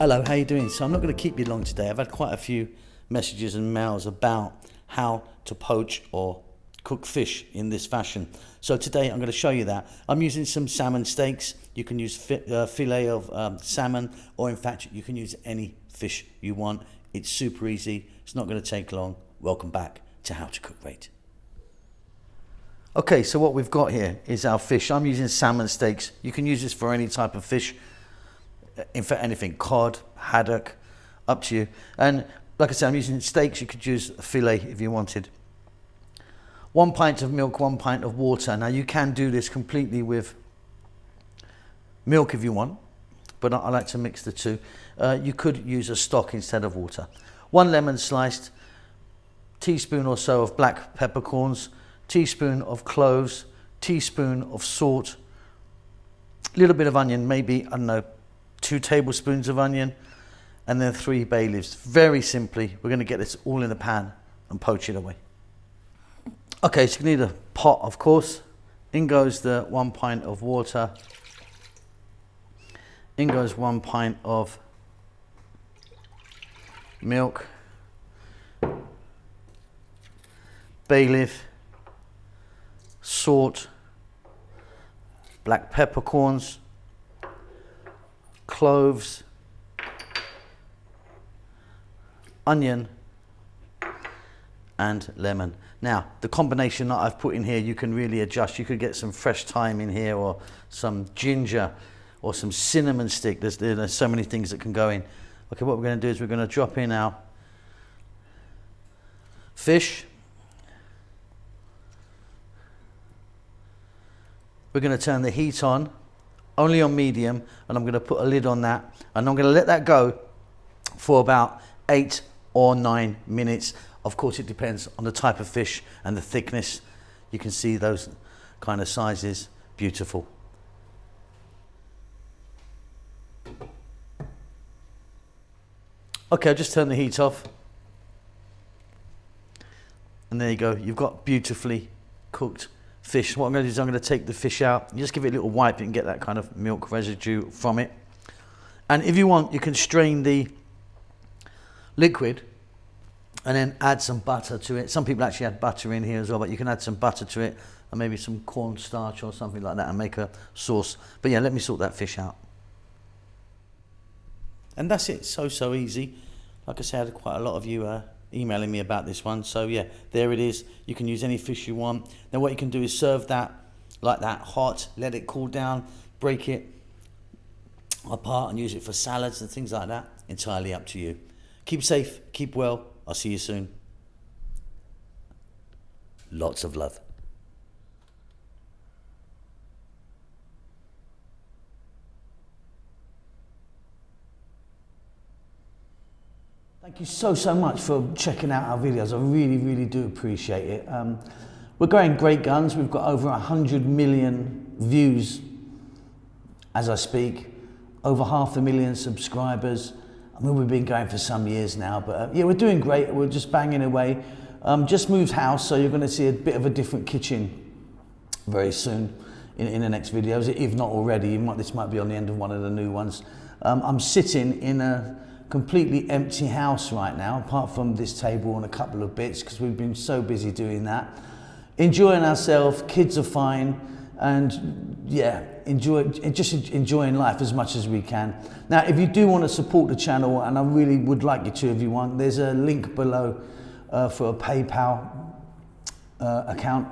Hello, how you doing? So I'm not going to keep you long today. I've had quite a few messages and mails about how to poach or cook fish in this fashion. So today I'm going to show you that. I'm using some salmon steaks. You can use filet of salmon, or in fact you can use any fish you want. It's super easy. It's not going to take long. Welcome back to How to Cook Right. Okay, so what we've got here is our fish. I'm using salmon steaks. You can use this for any type of fish. In fact, anything, cod, haddock, up to you. And like I said, I'm using steaks. You could use a filet if you wanted. 1 pint of milk, 1 pint of water. Now you can do this completely with milk if you want, but I like to mix the two. You could use a stock instead of water. 1 lemon sliced, teaspoon or so of black peppercorns, teaspoon of cloves, teaspoon of salt, a little bit of onion, maybe, I don't know, 2 tablespoons of onion, and then 3 bay leaves. Very simply, we're going to get this all in the pan and poach it away. Okay, so you need a pot, of course. In goes the 1 pint of water. In goes 1 pint of milk, bay leaf, salt, black peppercorns, cloves, onion, and lemon. Now, the combination that I've put in here, you can really adjust. You could get some fresh thyme in here, or some ginger, or some cinnamon stick. There's so many things that can go in. Okay, what we're going to do is we're going to drop in our fish. We're going to turn the heat on, only on medium, and I'm going to put a lid on that, and I'm going to let that go for about 8 or 9 minutes. Of course, it depends on the type of fish and the thickness. You can see those kind of sizes. Beautiful. Okay, I'll just turn the heat off. And there you go. You've got beautifully cooked fish. What I'm going to do is I'm going to take the fish out. You just give it a little wipe and get that kind of milk residue from it. And if you want, you can strain the liquid and then add some butter to it. Some people actually add butter in here as well, but you can add some butter to it and maybe some cornstarch or something like that and make a sauce. But yeah, let me sort that fish out. And that's it. So easy. Like I said, quite a lot of you emailing me about this one. So yeah, there it is. You can use any fish you want. Then what you can do is serve that like that, hot, let it cool down, break it apart and use it for salads and things like that. Entirely up to you. Keep safe, keep well. I'll see you soon. Lots of love. Thank you so much for checking out our videos. I really do appreciate it. We're going great guns. We've got over 100 million views as I speak, over 500,000 subscribers. I mean, we've been going for some years now, but yeah, we're doing great. We're just banging away. Just moved house, so you're going to see a bit of a different kitchen very soon in the next videos, if not already. This might be on the end of one of the new ones. I'm sitting in a completely empty house right now, apart from this table and a couple of bits, because we've been so busy doing that. Enjoying ourselves, kids are fine, and yeah, enjoying life as much as we can. Now, if you do want to support the channel, and I really would like you to if you want, there's a link below for a PayPal account.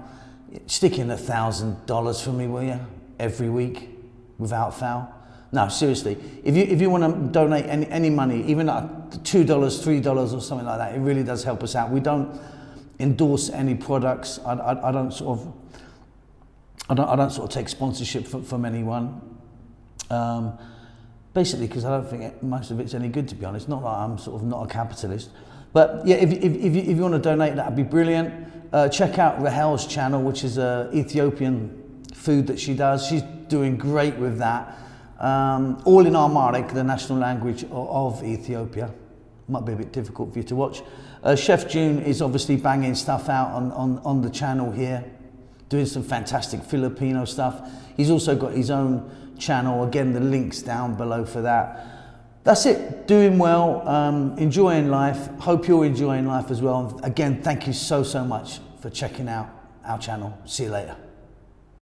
Stick in $1,000 for me, will you? Every week, without fail. No, seriously, if you want to donate any money, even like $2, $3 or something like that, it really does help us out. We don't endorse any products. I don't sort of take sponsorship from anyone. Basically, because I don't think most of it's any good, to be honest. Not that I'm sort of not a capitalist, but yeah, if you want to donate, that'd be brilliant. Check out Rahel's channel, which is Ethiopian food that she does. She's doing great with that. All in Amharic, the national language of Ethiopia. Might be a bit difficult for you to watch. Chef June is obviously banging stuff out on the channel here, doing some fantastic Filipino stuff. He's also got his own channel. Again, the link's down below for that. That's it, doing well, enjoying life. Hope you're enjoying life as well. Again, thank you so much for checking out our channel. See you later.